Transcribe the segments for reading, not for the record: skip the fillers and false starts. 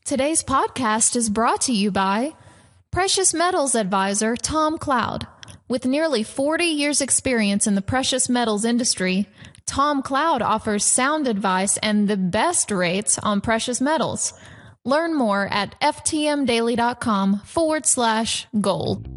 Today's podcast is brought to you by Precious Metals Advisor Tom Cloud. With nearly 40 years' experience in the precious metals industry, Tom Cloud offers sound advice and the best rates on precious metals. Learn more at ftmdaily.com/gold.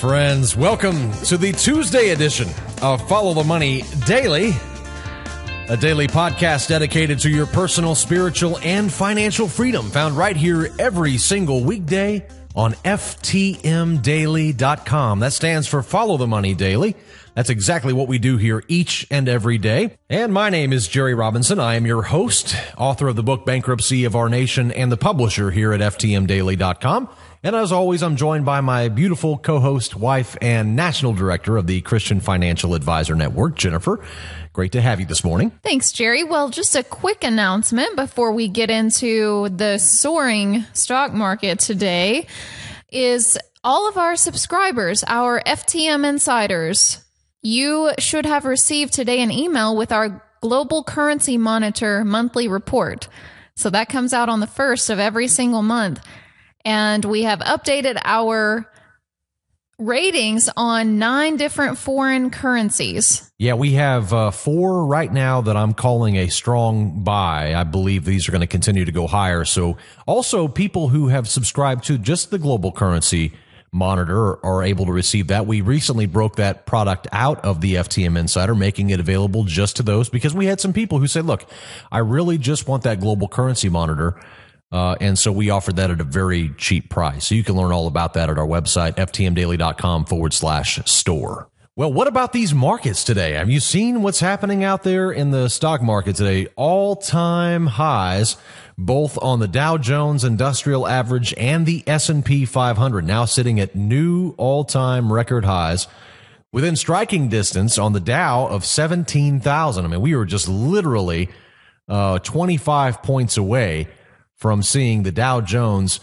Friends, welcome to the Tuesday edition of Follow the Money Daily, a daily podcast dedicated to your personal, spiritual, and financial freedom, found right here every single weekday on ftmdaily.com. That stands for Follow the Money Daily. That's exactly what we do here each and every day. And my name is Jerry Robinson. I am your host, author of the book Bankruptcy of Our Nation, and the publisher here at ftmdaily.com. And as always, I'm joined by my beautiful co-host, wife, and national director of the Christian Financial Advisor Network, Jennifer. Great to have you this morning. Thanks, Jerry. Well, just a quick announcement before we get into the soaring stock market today is all of our subscribers, our FTM insiders, you should have received today an email with our Global Currency Monitor monthly report. So that comes out on the 1st of every single month. And we have updated our ratings on 9 different foreign currencies. Yeah, we have 4 right now that I'm calling a strong buy. I believe these are going to continue to go higher. So also people who have subscribed to just the Global Currency Monitor are able to receive that. We recently broke that product out of the FTM Insider, making it available just to those, because we had some people who said, look, I really just want that Global Currency Monitor. And so we offered that at a very cheap price. So you can learn all about that at our website, ftmdaily.com/store. Well, what about these markets today? Have you seen what's happening out there in the stock market today? All-time highs, both on the Dow Jones Industrial Average and the S&P 500, now sitting at new all-time record highs. Within striking distance on the Dow of 17,000. I mean, we were just literally 25 points away from seeing the Dow Jones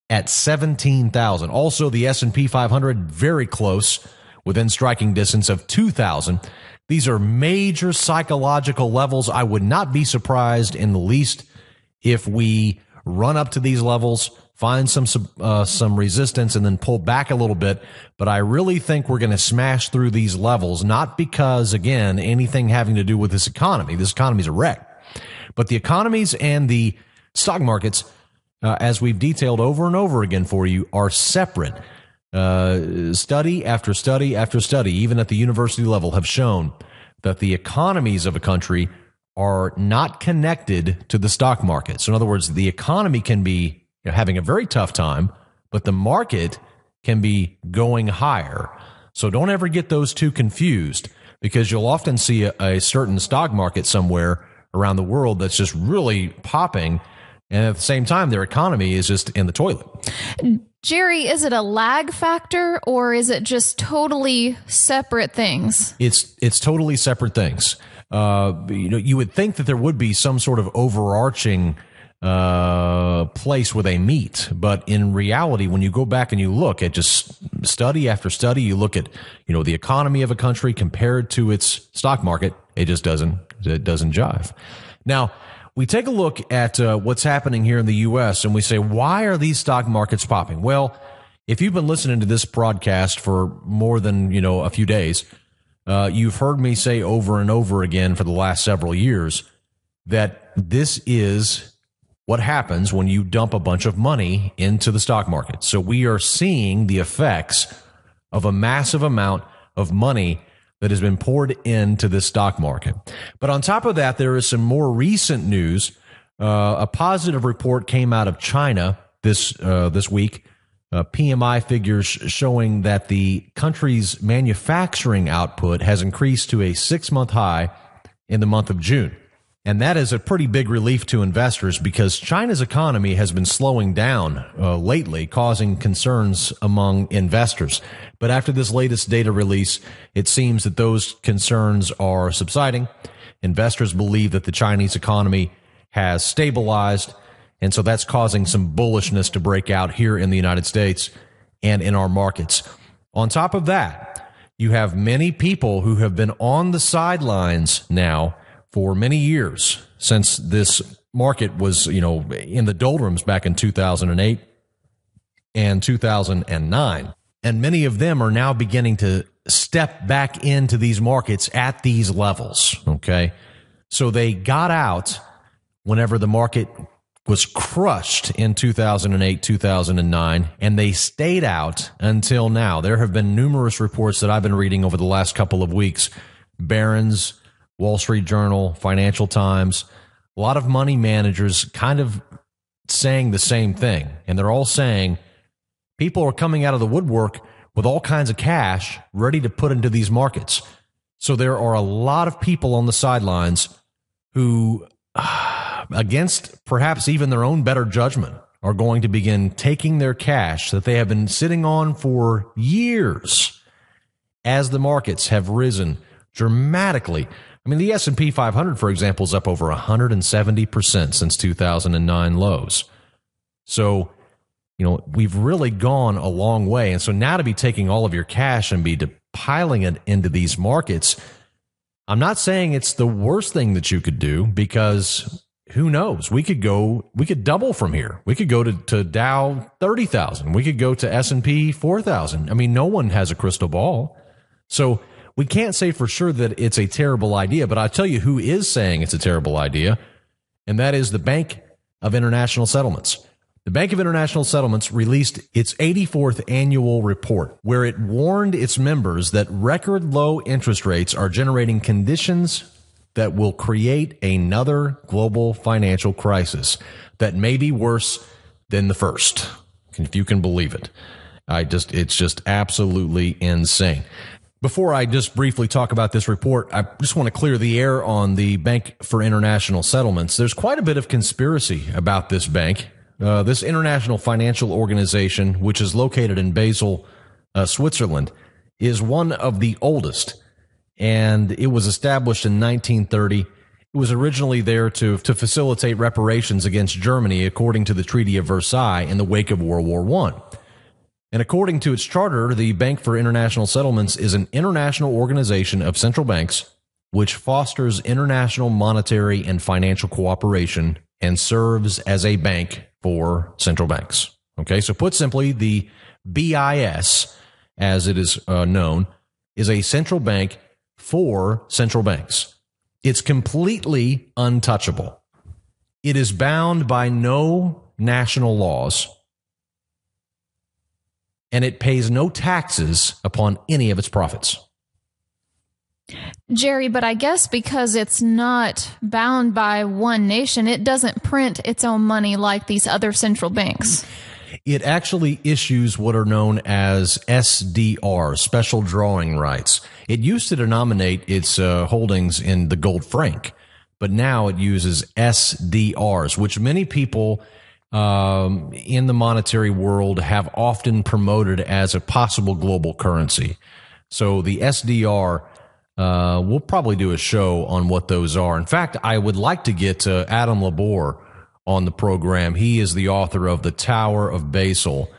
at 17,000. Also, the S&P 500 very close, within striking distance of 2,000. These are major psychological levels. I would not be surprised in the least if we run up to these levels, find some resistance, and then pull back a little bit. But I really think we're going to smash through these levels, not because, again, anything having to do with this economy. This economy is a wreck. But the economies and the stock markets, as we've detailed over and over again for you, are separate. Study after study after study, even at the university level, have shown that the economies of a country are not connected to the stock market. So in other words, the economy can be having a very tough time, but the market can be going higher. So don't ever get those two confused, because you'll often see a certain stock market somewhere around the world that's just really popping, and at the same time, their economy is just in the toilet. Jerry, is it a lag factor, or is it just totally separate things? It's totally separate things. You would think that there would be some sort of overarching place where they meet, but in reality, when you go back and you look at just study after study, you look at the economy of a country compared to its stock market, it just doesn't jive. Now, we take a look at what's happening here in the U.S. and we say, why are these stock markets popping? Well, if you've been listening to this broadcast for more than, a few days, you've heard me say over and over again for the last several years that this is what happens when you dump a bunch of money into the stock market. So we are seeing the effects of a massive amount of money that has been poured into the stock market. But on top of that, there is some more recent news. A positive report came out of China this week. PMI figures showing that the country's manufacturing output has increased to a 6-month high in the month of June. And that is a pretty big relief to investors, because China's economy has been slowing down lately, causing concerns among investors. But after this latest data release, it seems that those concerns are subsiding. Investors believe that the Chinese economy has stabilized, And so that's causing some bullishness to break out here in the United States and in our markets. On top of that, you have many people who have been on the sidelines now for many years since this market was, in the doldrums back in 2008 and 2009. And many of them are now beginning to step back into these markets at these levels. Okay. So they got out whenever the market was crushed in 2008, 2009, and they stayed out until now. There have been numerous reports that I've been reading over the last couple of weeks. Barron's, Wall Street Journal, Financial Times, a lot of money managers kind of saying the same thing. And they're all saying people are coming out of the woodwork with all kinds of cash ready to put into these markets. So there are a lot of people on the sidelines who, against perhaps even their own better judgment, are going to begin taking their cash that they have been sitting on for years as the markets have risen dramatically. I mean, the S&P 500, for example, is up over 170% since 2009 lows. So, we've really gone a long way. And so now to be taking all of your cash and be piling it into these markets, I'm not saying it's the worst thing that you could do, because who knows? We could double from here. We could go to Dow 30,000. We could go to S&P 4,000. I mean, no one has a crystal ball. So we can't say for sure that it's a terrible idea, but I'll tell you who is saying it's a terrible idea, and that is the Bank of International Settlements. The Bank of International Settlements released its 84th annual report, where it warned its members that record low interest rates are generating conditions that will create another global financial crisis that may be worse than the first, if you can believe it. It's just absolutely insane. Before I just briefly talk about this report, I just want to clear the air on the Bank for International Settlements. There's quite a bit of conspiracy about this bank. This international financial organization, which is located in Basel, Switzerland, is one of the oldest, and it was established in 1930. It was originally there to facilitate reparations against Germany, according to the Treaty of Versailles in the wake of World War I. And according to its charter, the Bank for International Settlements is an international organization of central banks which fosters international monetary and financial cooperation and serves as a bank for central banks. Okay, so put simply, the BIS, as it is known, is a central bank for central banks. It's completely untouchable. It is bound by no national laws, and it pays no taxes upon any of its profits. Jerry, but I guess because it's not bound by one nation, it doesn't print its own money like these other central banks. It actually issues what are known as SDR, special drawing rights. It used to denominate its holdings in the gold franc, but now it uses SDRs, which many people in the monetary world have often promoted as a possible global currency. So the SDR, we'll probably do a show on what those are. In fact, I would like to get Adam Labor on the program. He is the author of The Tower of Basel,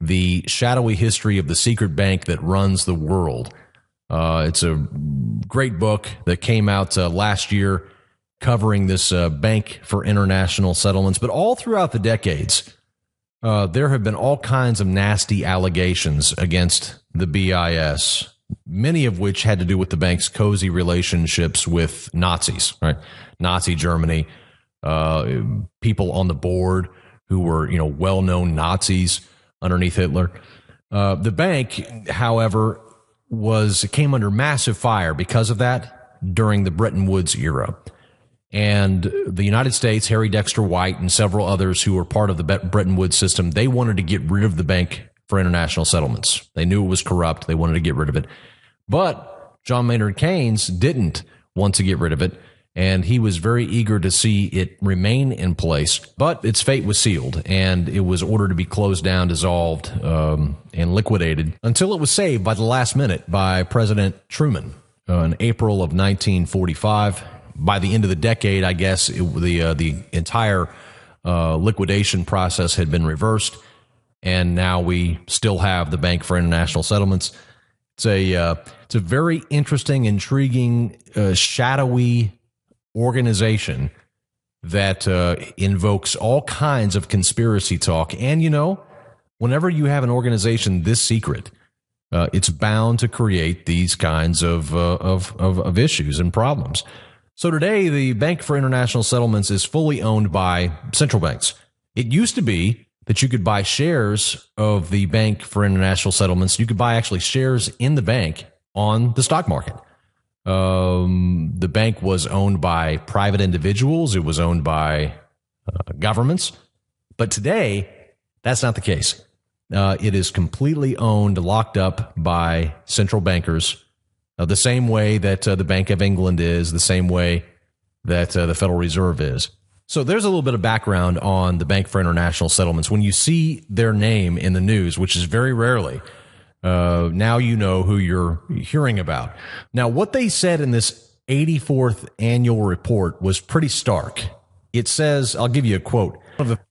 the shadowy history of the secret bank that runs the world. It's a great book that came out last year covering this Bank for International Settlements. But all throughout the decades, there have been all kinds of nasty allegations against the BIS, many of which had to do with the bank's cozy relationships with Nazis, right? Nazi Germany, people on the board who were, well-known Nazis underneath Hitler. The bank, however, came under massive fire because of that during the Bretton Woods era. And the United States, Harry Dexter White, and several others who were part of the Bretton Woods system, they wanted to get rid of the Bank for International Settlements. They knew it was corrupt. They wanted to get rid of it. But John Maynard Keynes didn't want to get rid of it, and he was very eager to see it remain in place. But its fate was sealed, and it was ordered to be closed down, dissolved, and liquidated until it was saved by the last minute by President Truman in April of 1945. By the end of the decade, I guess, the entire liquidation process had been reversed, and now we still have the Bank for International Settlements. It's a very interesting, intriguing, shadowy organization that invokes all kinds of conspiracy talk. And, whenever you have an organization this secret, it's bound to create these kinds of issues and problems. So today, the Bank for International Settlements is fully owned by central banks. It used to be that you could buy shares of the Bank for International Settlements. You could buy actually shares in the bank on the stock market. The bank was owned by private individuals. It was owned by governments. But today, that's not the case. It is completely owned, locked up by central bankers, the same way that the Bank of England is, the same way that the Federal Reserve is. So there's a little bit of background on the Bank for International Settlements. When you see their name in the news, which is very rarely, now you know who you're hearing about. Now, what they said in this 84th annual report was pretty stark. It says, I'll give you a quote.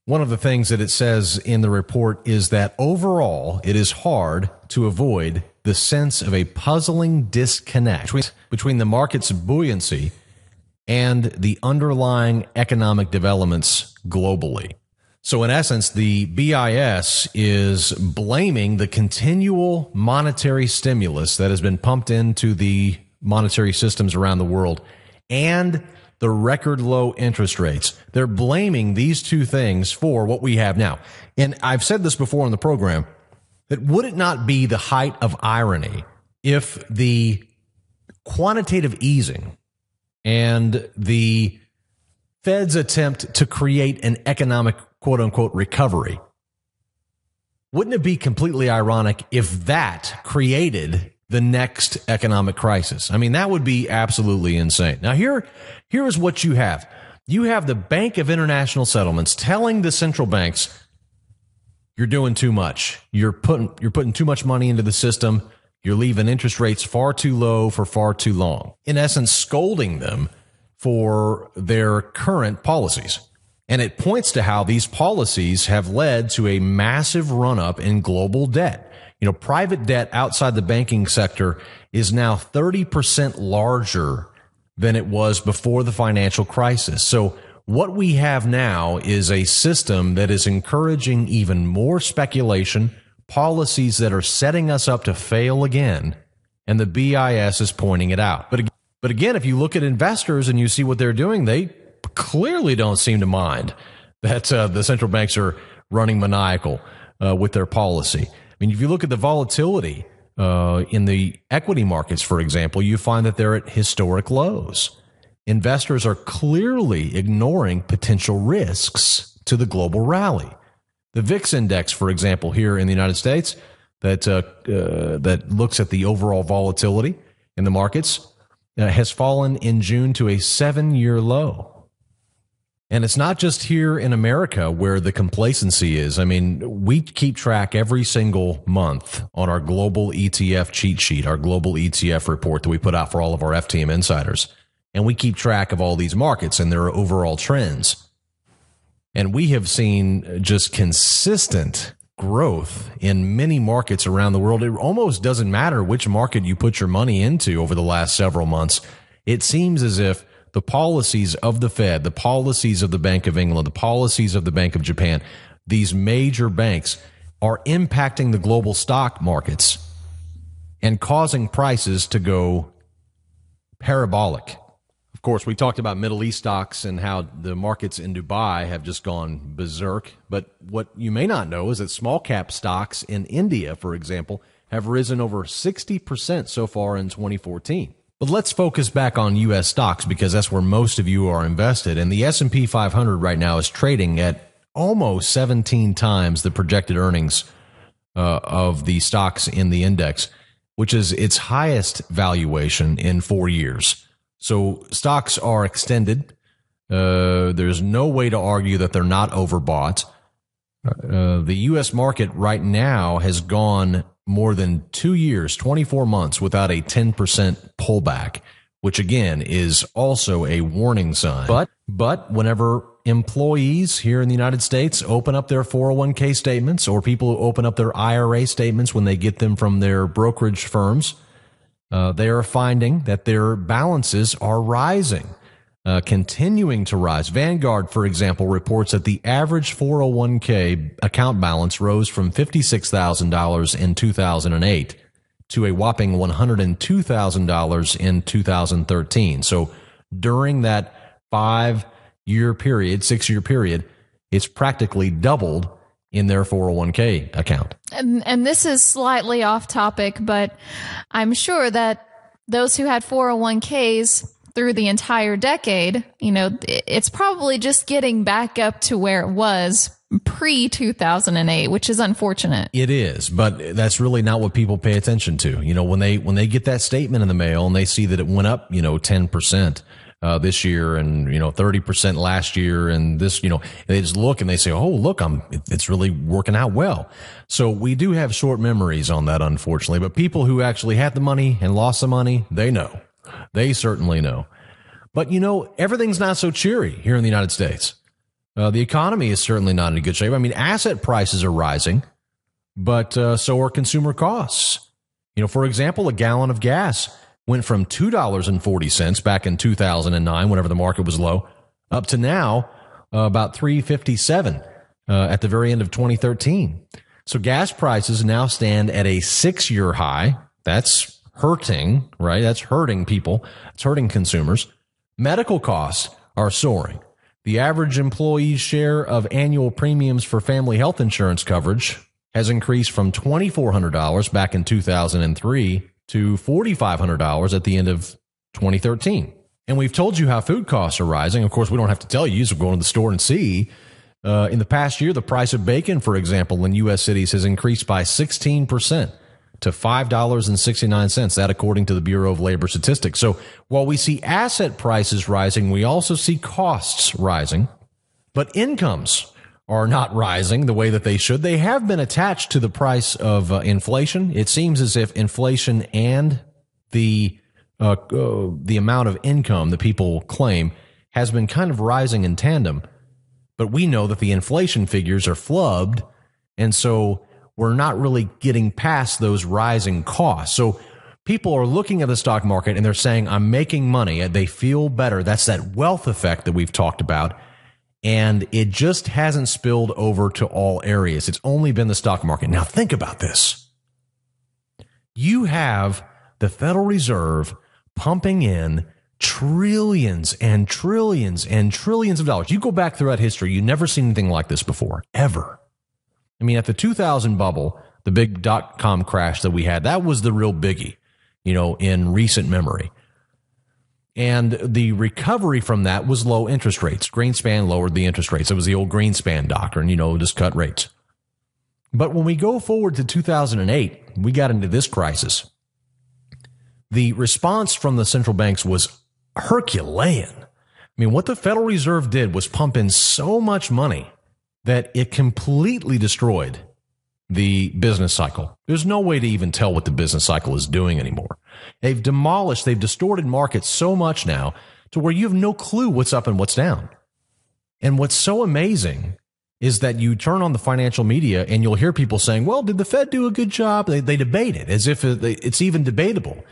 One of the things that it says in the report is that overall, it is hard to avoid the sense of a puzzling disconnect between the market's buoyancy and the underlying economic developments globally. So in essence, the BIS is blaming the continual monetary stimulus that has been pumped into the monetary systems around the world and the record low interest rates. They're blaming these two things for what we have now. And I've said this before on the program, that would it not be the height of irony if the quantitative easing and the Fed's attempt to create an economic quote unquote recovery, wouldn't it be completely ironic if that created the next economic crisis? I mean, that would be absolutely insane. Now, here is what you have. You have the Bank of International Settlements telling the central banks, you're doing too much. You're putting too much money into the system. You're leaving interest rates far too low for far too long. In essence, scolding them for their current policies. And it points to how these policies have led to a massive run-up in global debt. Private debt outside the banking sector is now 30% larger than it was before the financial crisis. So what we have now is a system that is encouraging even more speculation, policies that are setting us up to fail again, and the BIS is pointing it out. But again, if you look at investors and you see what they're doing, they clearly don't seem to mind that the central banks are running maniacal with their policy. I mean, if you look at the volatility in the equity markets, for example, you find that they're at historic lows. Investors are clearly ignoring potential risks to the global rally. The VIX index, for example, here in the United States, that looks at the overall volatility in the markets, has fallen in June to a 7-year low. And it's not just here in America where the complacency is. I mean, we keep track every single month on our global ETF cheat sheet, our global ETF report that we put out for all of our FTM insiders. And we keep track of all these markets and their overall trends. And we have seen just consistent growth in many markets around the world. It almost doesn't matter which market you put your money into over the last several months. It seems as if the policies of the Fed, the policies of the Bank of England, the policies of the Bank of Japan, these major banks are impacting the global stock markets and causing prices to go parabolic. Of course, we talked about Middle East stocks and how the markets in Dubai have just gone berserk. But what you may not know is that small cap stocks in India, for example, have risen over 60% so far in 2014. But let's focus back on U.S. stocks because that's where most of you are invested. And the S&P 500 right now is trading at almost 17 times the projected earnings of the stocks in the index, which is its highest valuation in 4 years. So stocks are extended. There's no way to argue that they're not overbought. The U.S. market right now has gone more than 2 years, 24 months without a 10% pullback, which again is also a warning sign. But whenever employees here in the United States open up their 401k statements, or people who open up their IRA statements when they get them from their brokerage firms, they are finding that their balances are rising, continuing to rise. Vanguard, for example, reports that the average 401k account balance rose from $56,000 in 2008 to a whopping $102,000 in 2013. So during that 6-year period, it's practically doubled in their 401k account. And this is slightly off topic, but I'm sure that those who had 401ks through the entire decade, it's probably just getting back up to where it was pre-2008, which is unfortunate. It is, but that's really not what people pay attention to. When they get that statement in the mail and they see that it went up, 10%. This year and, 30% last year and this, they just look and they say, oh, look, it's really working out well. So we do have short memories on that, unfortunately, but people who actually had the money and lost the money, they know. They certainly know. But, everything's not so cheery here in the United States. The economy is certainly not in good shape. I mean, asset prices are rising, but so are consumer costs. For example, a gallon of gas went from $2.40 back in 2009, whenever the market was low, up to now about $3.57 at the very end of 2013. So gas prices now stand at a 6-year high. That's hurting, right? That's hurting people. It's hurting consumers. Medical costs are soaring. The average employee's share of annual premiums for family health insurance coverage has increased from $2,400 back in 2003 to $4,500 at the end of 2013. And we've told you how food costs are rising. Of course, we don't have to tell you. You just go to the store and see. In the past year, the price of bacon, for example, in U.S. cities has increased by 16% to $5.69. That according to the Bureau of Labor Statistics. So while we see asset prices rising, we also see costs rising. But incomes are not rising the way that they should. They have been attached to the price of inflation. It seems as if inflation and the amount of income that people claim has been kind of rising in tandem. But we know that the inflation figures are flubbed, and so we're not really getting past those rising costs. So people are looking at the stock market and they're saying, I'm making money. They feel better. That's that wealth effect that we've talked about. And it just hasn't spilled over to all areas. It's only been the stock market. Now think about this. You have the Federal Reserve pumping in trillions and trillions and trillions of dollars. You go back throughout history, you've never seen anything like this before, ever. I mean, at the 2000 bubble, the big dot-com crash that we had, that was the real biggie, in recent memory. And the recovery from that was low interest rates. Greenspan lowered the interest rates. It was the old Greenspan doctrine, just cut rates. But when we go forward to 2008, we got into this crisis. The response from the central banks was Herculean. I mean, what the Federal Reserve did was pump in so much money that it completely destroyed the business cycle. There's no way to even tell what the business cycle is doing anymore. They've distorted markets so much now to where you have no clue what's up and what's down. And what's so amazing is that you turn on the financial media and you'll hear people saying, well, did the Fed do a good job? They debate it as if it's even debatable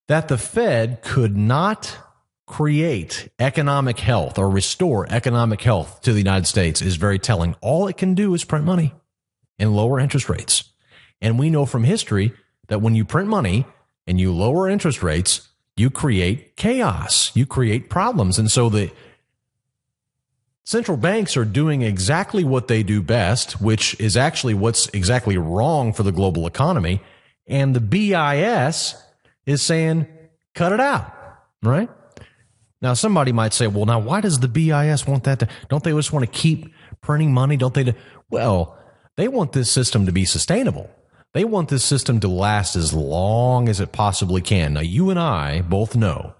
that the Fed could not create economic health or restore economic health to the United States is very telling. All it can do is print money and lower interest rates. And we know from history that when you print money and you lower interest rates, you create chaos, you create problems. And so the central banks are doing exactly what they do best, which is actually what's exactly wrong for the global economy. And the BIS is saying, cut it out, right? Now, somebody might say, well, now, why does the BIS want that? Don't they just want to keep printing money? Don't they? Well, they want this system to be sustainable. They want this system to last as long as it possibly can. Now, you and I both know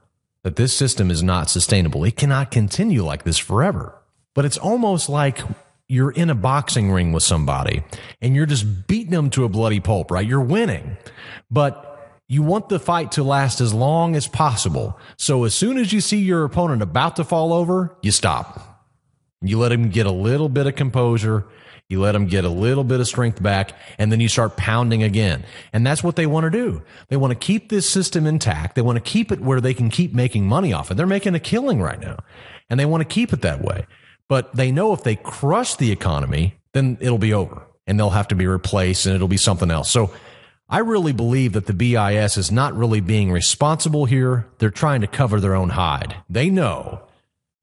that this system is not sustainable. It cannot continue like this forever. But it's almost like you're in a boxing ring with somebody and you're just beating them to a bloody pulp, right? You're winning, but you want the fight to last as long as possible. So as soon as you see your opponent about to fall over, you stop. You let them get a little bit of composure. You let them get a little bit of strength back, and then you start pounding again. And that's what they want to do. They want to keep this system intact. They want to keep it where they can keep making money off it. They're making a killing right now, and they want to keep it that way. But they know if they crush the economy, then it'll be over, and they'll have to be replaced, and it'll be something else. So I really believe that the BIS is not really being responsible here. They're trying to cover their own hide. They know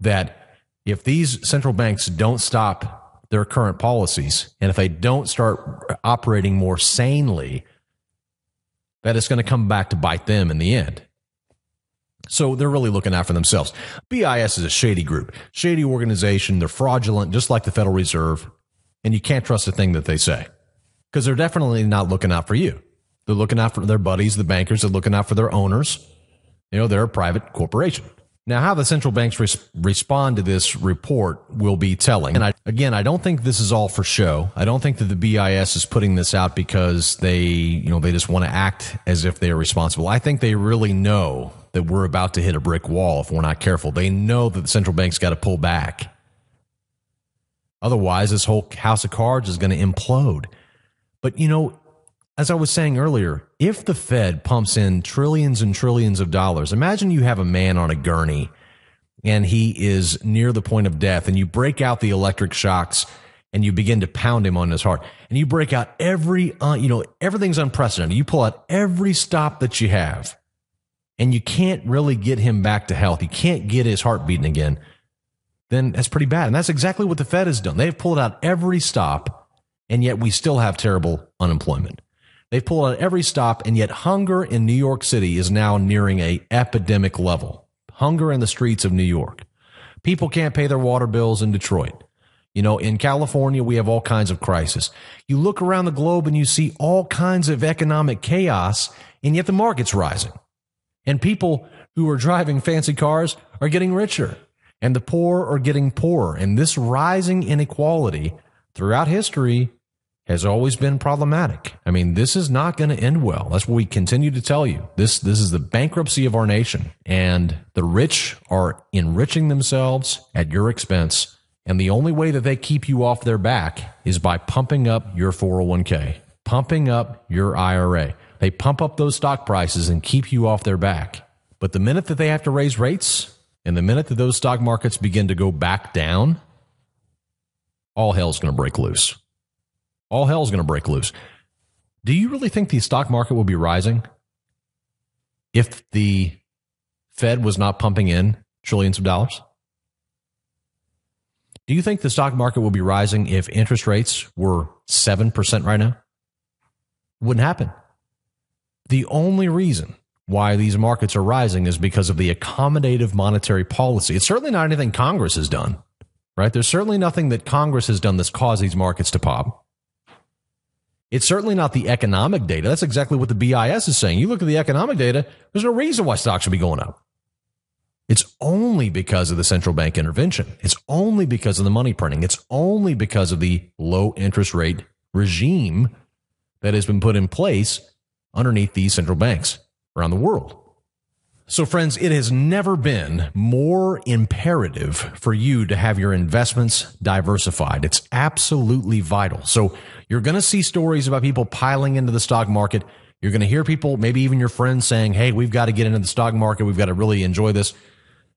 that if these central banks don't stop their current policies, and if they don't start operating more sanely, that it's going to come back to bite them in the end. So they're really looking out for themselves. BIS is a shady group, shady organization. They're fraudulent, just like the Federal Reserve, and you can't trust a thing that they say, because they're definitely not looking out for you. They're looking out for their buddies, the bankers. They're looking out for their owners. They're a private corporation. Now, how the central banks respond to this report will be telling. And I don't think this is all for show. I don't think that the BIS is putting this out because they just want to act as if they are responsible. I think they really know that we're about to hit a brick wall if we're not careful. They know that the central bank's got to pull back. Otherwise, this whole house of cards is going to implode. But, as I was saying earlier, if the Fed pumps in trillions and trillions of dollars, imagine you have a man on a gurney and he is near the point of death, and you break out the electric shocks and you begin to pound him on his heart, and you break out everything's unprecedented. You pull out every stop that you have, and you can't really get him back to health. You can't get his heart beating again. Then that's pretty bad. And that's exactly what the Fed has done. They've pulled out every stop, and yet we still have terrible unemployment. They've pulled out every stop, and yet hunger in New York City is now nearing an epidemic level. Hunger in the streets of New York. People can't pay their water bills in Detroit. In California, we have all kinds of crisis. You look around the globe and you see all kinds of economic chaos, and yet the market's rising. And people who are driving fancy cars are getting richer, and the poor are getting poorer. And this rising inequality throughout history has always been problematic. This is not going to end well. That's what we continue to tell you. This is the bankruptcy of our nation, and the rich are enriching themselves at your expense. And the only way that they keep you off their back is by pumping up your 401k, pumping up your IRA. They pump up those stock prices and keep you off their back. But the minute that they have to raise rates, and the minute that those stock markets begin to go back down, all hell's going to break loose. All hell's going to break loose. Do you really think the stock market will be rising if the Fed was not pumping in trillions of dollars? Do you think the stock market will be rising if interest rates were 7% right now? Wouldn't happen. The only reason why these markets are rising is because of the accommodative monetary policy. It's certainly not anything Congress has done, right? There's certainly nothing that Congress has done that's caused these markets to pop. It's certainly not the economic data. That's exactly what the BIS is saying. You look at the economic data, there's no reason why stocks should be going up. It's only because of the central bank intervention. It's only because of the money printing. It's only because of the low interest rate regime that has been put in place underneath these central banks around the world. So friends, it has never been more imperative for you to have your investments diversified. It's absolutely vital. So you're going to see stories about people piling into the stock market. You're going to hear people, maybe even your friends, saying, hey, we've got to get into the stock market. We've got to really enjoy this.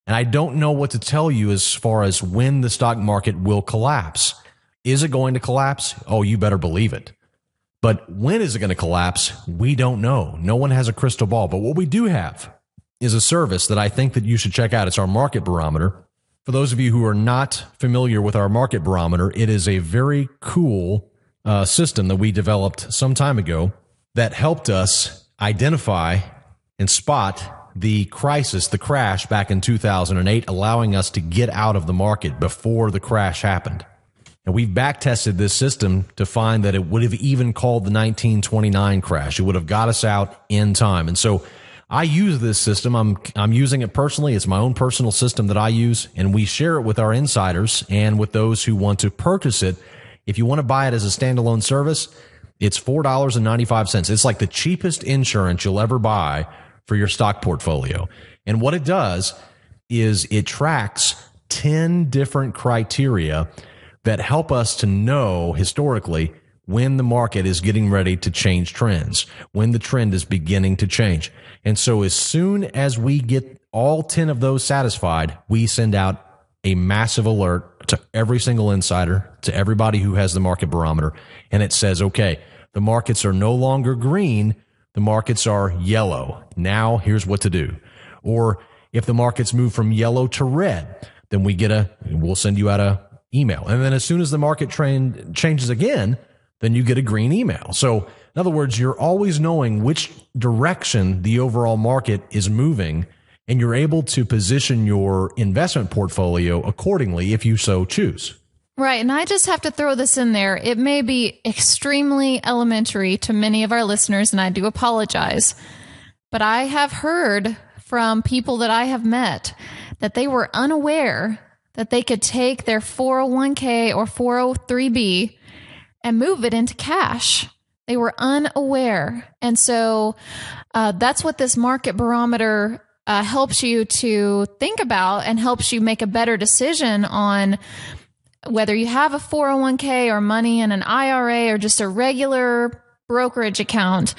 And I don't know what to tell you as far as when the stock market will collapse. Is it going to collapse? Oh, you better believe it. But when is it going to collapse? We don't know. No one has a crystal ball. But what we do have is a service that I think that you should check out. It's our market barometer. For those of you who are not familiar with our market barometer, it is a very cool system that we developed some time ago that helped us identify and spot the crisis, the crash back in 2008, allowing us to get out of the market before the crash happened. And we've back-tested this system to find that it would have even called the 1929 crash. It would have got us out in time. And so I use this system. I'm using it personally. It's my own personal system that I use, and we share it with our insiders and with those who want to purchase it. If you want to buy it as a standalone service, it's $4.95. It's like the cheapest insurance you'll ever buy for your stock portfolio. And what it does is it tracks 10 different criteria that help us to know historically when the market is getting ready to change trends, when the trend is beginning to change. And so as soon as we get all 10 of those satisfied, we send out a massive alert to every single insider, to everybody who has the market barometer. And it says, okay, the markets are no longer green. The markets are yellow. Now here's what to do. Or if the markets move from yellow to red, then we'll send you out a email. And then as soon as the market trend changes again, then you get a green email. So in other words, you're always knowing which direction the overall market is moving, and you're able to position your investment portfolio accordingly if you so choose. Right. And I just have to throw this in there. It may be extremely elementary to many of our listeners, and I do apologize, but I have heard from people that I have met that they were unaware that they could take their 401k or 403b and move it into cash. They were unaware. And so that's what this market barometer helps you to think about and helps you make a better decision on whether you have a 401k or money in an IRA or just a regular brokerage account,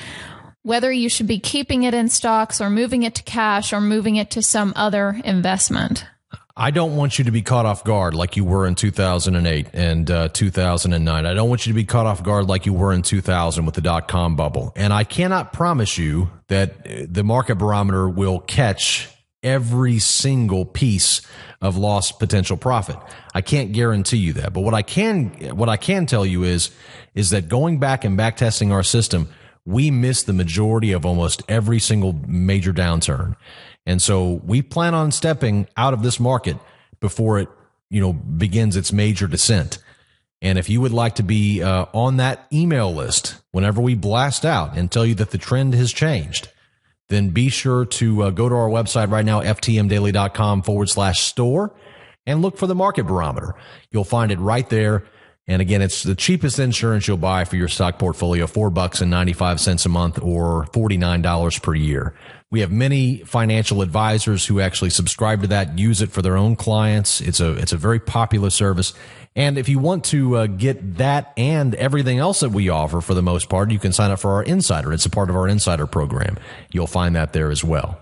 whether you should be keeping it in stocks or moving it to cash or moving it to some other investment. I don't want you to be caught off guard like you were in 2008 and 2009. I don't want you to be caught off guard like you were in 2000 with the dot-com bubble. And I cannot promise you that the market barometer will catch every single piece of lost potential profit. I can't guarantee you that. But what I can tell you is that going back and back testing our system, we missed the majority of almost every single major downturn. And so we plan on stepping out of this market before it, begins its major descent. And if you would like to be on that email list whenever we blast out and tell you that the trend has changed, then be sure to go to our website right now, ftmdaily.com/store, and look for the market barometer. You'll find it right there. And again, it's the cheapest insurance you'll buy for your stock portfolio, $4.95 a month or $49 per year. We have many financial advisors who actually subscribe to that, use it for their own clients. It's a very popular service. And if you want to get that and everything else that we offer for the most part, you can sign up for our Insider. It's a part of our Insider program. You'll find that there as well.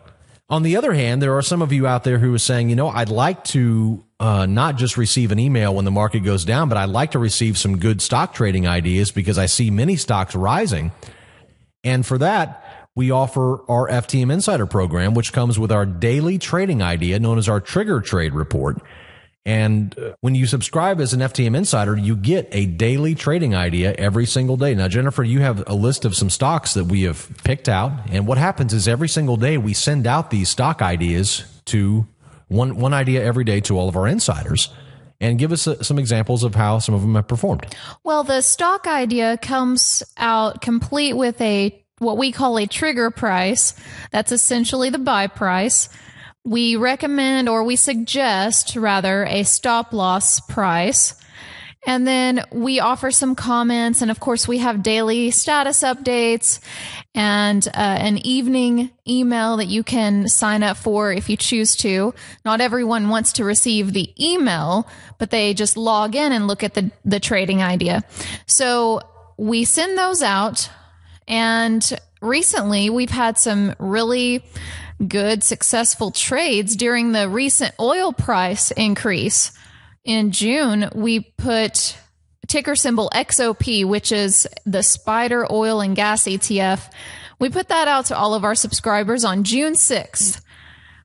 On the other hand, there are some of you out there who are saying, I'd like to not just receive an email when the market goes down, but I'd like to receive some good stock trading ideas because I see many stocks rising. And for that, we offer our FTM Insider program, which comes with our daily trading idea known as our Trigger Trade Report. And when you subscribe as an FTM Insider, you get a daily trading idea every single day. Now, Jennifer, you have a list of some stocks that we have picked out. And what happens is every single day we send out these stock ideas to one idea every day to all of our insiders and give us some examples of how some of them have performed. Well, the stock idea comes out complete with what we call a trigger price. That's essentially the buy price. We recommend, or we suggest rather, a stop loss price. And then we offer some comments. And of course, we have daily status updates and an evening email that you can sign up for if you choose to. Not everyone wants to receive the email, but they just log in and look at the trading idea. So we send those out. And recently, we've had some really good, successful trades during the recent oil price increase. In June, we put ticker symbol XOP, which is the Spider Oil and Gas ETF. We put that out to all of our subscribers on June 6th.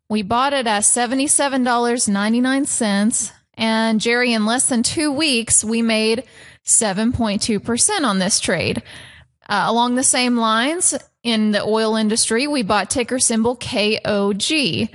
We bought it at $77.99. And Jerry, in less than 2 weeks, we made 7.2% on this trade. Along the same lines, in the oil industry, we bought ticker symbol KOG.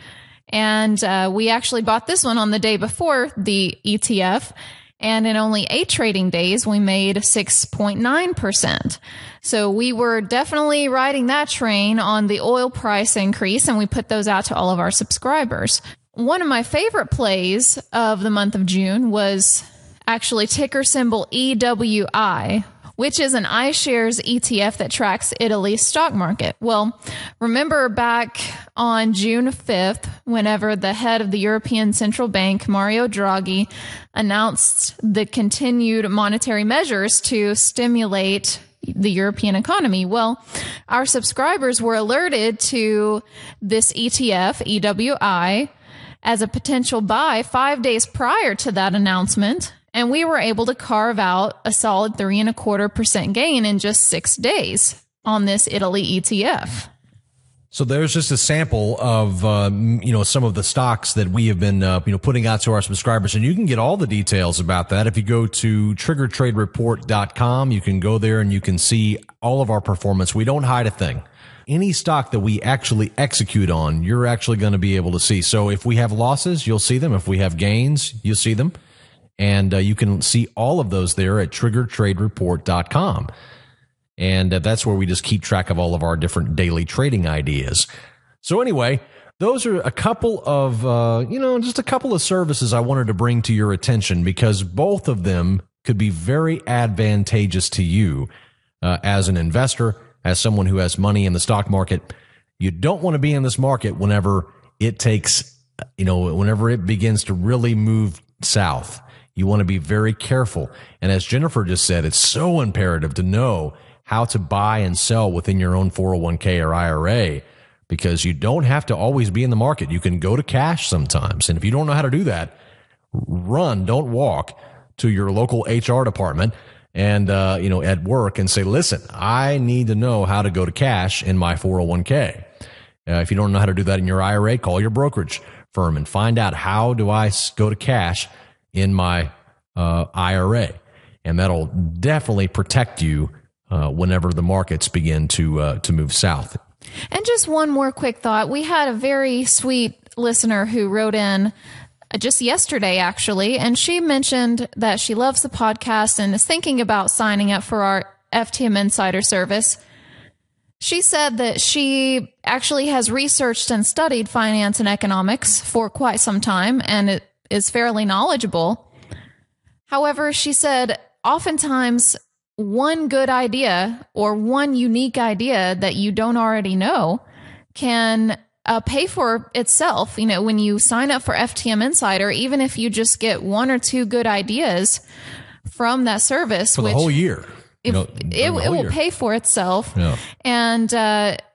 And we actually bought this one on the day before the ETF. And in only 8 trading days, we made 6.9%. So we were definitely riding that train on the oil price increase, and we put those out to all of our subscribers. One of my favorite plays of the month of June was actually ticker symbol EWI, which is an iShares ETF that tracks Italy's stock market. Well, remember back on June 5th, whenever the head of the European Central Bank, Mario Draghi, announced the continued monetary measures to stimulate the European economy. Well, our subscribers were alerted to this ETF, EWI, as a potential buy 5 days prior to that announcement. And we were able to carve out a solid 3.25% gain in just 6 days on this Italy ETF. So there's just a sample of, some of the stocks that we have been, putting out to our subscribers. And you can get all the details about that. If you go to triggertradereport.com, you can go there and you can see all of our performance. We don't hide a thing. Any stock that we actually execute on, you're actually going to be able to see. So if we have losses, you'll see them. If we have gains, you'll see them. And you can see all of those there at triggertradereport.com. And that's where we just keep track of all of our different daily trading ideas. So anyway, those are a couple of, just a couple of services I wanted to bring to your attention because both of them could be very advantageous to you as an investor, as someone who has money in the stock market. You don't want to be in this market whenever it takes, whenever it begins to really move south. You want to be very careful. And as Jennifer just said, it's so imperative to know how to buy and sell within your own 401k or IRA because you don't have to always be in the market. You can go to cash sometimes. And if you don't know how to do that, run, don't walk to your local HR department and, at work and say, listen, I need to know how to go to cash in my 401k. If you don't know how to do that in your IRA, call your brokerage firm and find out how do I go to cash in my IRA, and that'll definitely protect you whenever the markets begin to move south. And just one more quick thought. We had a very sweet listener who wrote in just yesterday, actually, and she mentioned that she loves the podcast and is thinking about signing up for our FTM Insider service. She said that she actually has researched and studied finance and economics for quite some time, and it is fairly knowledgeable. However, she said oftentimes one good idea or one unique idea that you don't already know can pay for itself. When you sign up for FTM Insider, even if you just get one or two good ideas from that service for the whole year, it will pay for itself. Yeah. And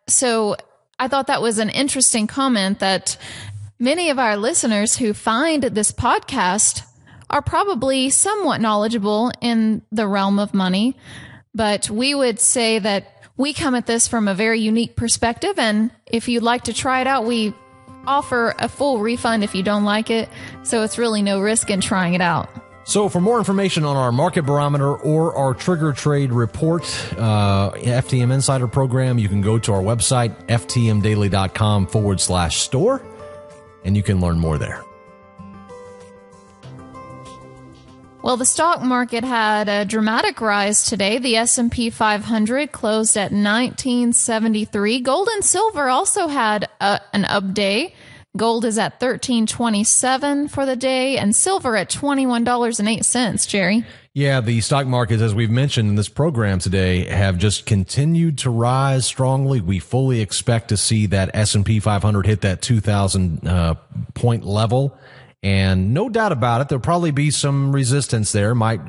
so I thought that was an interesting comment that many of our listeners who find this podcast are probably somewhat knowledgeable in the realm of money, but we would say that we come at this from a very unique perspective. And if you'd like to try it out, we offer a full refund if you don't like it. So it's really no risk in trying it out. So for more information on our market barometer or our Trigger Trade Report FTM Insider program, you can go to our website, ftmdaily.com/store, and you can learn more there. Well, the stock market had a dramatic rise today. The S&P 500 closed at 1973. Gold and silver also had an up day. Gold is at $13.27 for the day and silver at $21.08, Jerry. Yeah, the stock markets, as we've mentioned in this program today, have just continued to rise strongly. We fully expect to see that S&P 500 hit that 2,000 point level. And no doubt about it, there'll probably be some resistance there, might,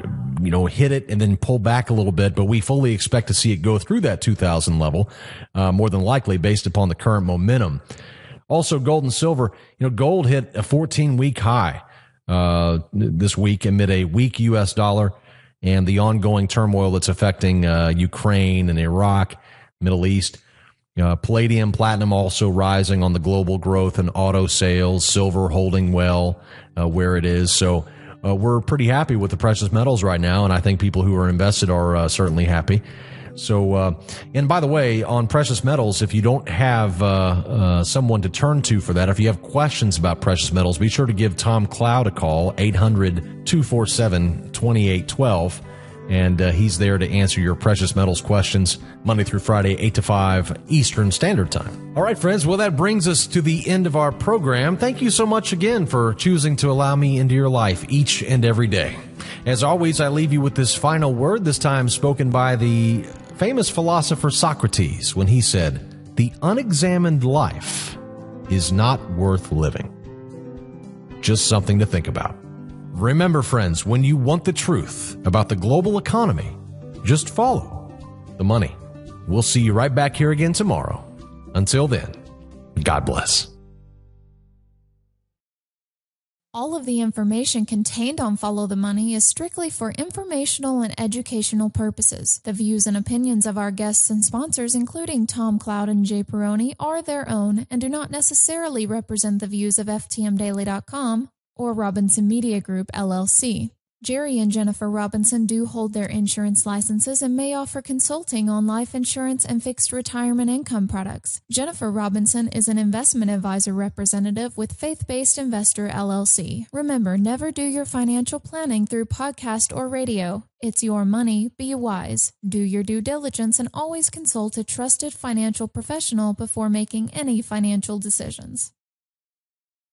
hit it and then pull back a little bit, but we fully expect to see it go through that 2,000 level, more than likely based upon the current momentum. Also, gold and silver, gold hit a 14-week high, this week amid a weak U.S. dollar and the ongoing turmoil that's affecting, Ukraine and Iraq, Middle East. Palladium, platinum also rising on the global growth and auto sales, silver holding well where it is. So we're pretty happy with the precious metals right now, and I think people who are invested are certainly happy. So, and by the way, on precious metals, if you don't have someone to turn to for that, if you have questions about precious metals, be sure to give Tom Cloud a call, 800-247-2812. And he's there to answer your precious metals questions Monday through Friday, 8 to 5 Eastern Standard Time. All right, friends. Well, that brings us to the end of our program. Thank you so much again for choosing to allow me into your life each and every day. As always, I leave you with this final word, this time spoken by the famous philosopher Socrates, when he said, "The unexamined life is not worth living." Just something to think about. Remember, friends, when you want the truth about the global economy, just follow the money. We'll see you right back here again tomorrow. Until then, God bless. All of the information contained on Follow the Money is strictly for informational and educational purposes. The views and opinions of our guests and sponsors, including Tom Cloud and Jay Peroni, are their own and do not necessarily represent the views of FTMDaily.com or Robinson Media Group, LLC. Jerry and Jennifer Robinson do hold their insurance licenses and may offer consulting on life insurance and fixed retirement income products. Jennifer Robinson is an investment advisor representative with Faith-Based Investor, LLC. Remember, never do your financial planning through podcast or radio. It's your money. Be wise. Do your due diligence and always consult a trusted financial professional before making any financial decisions.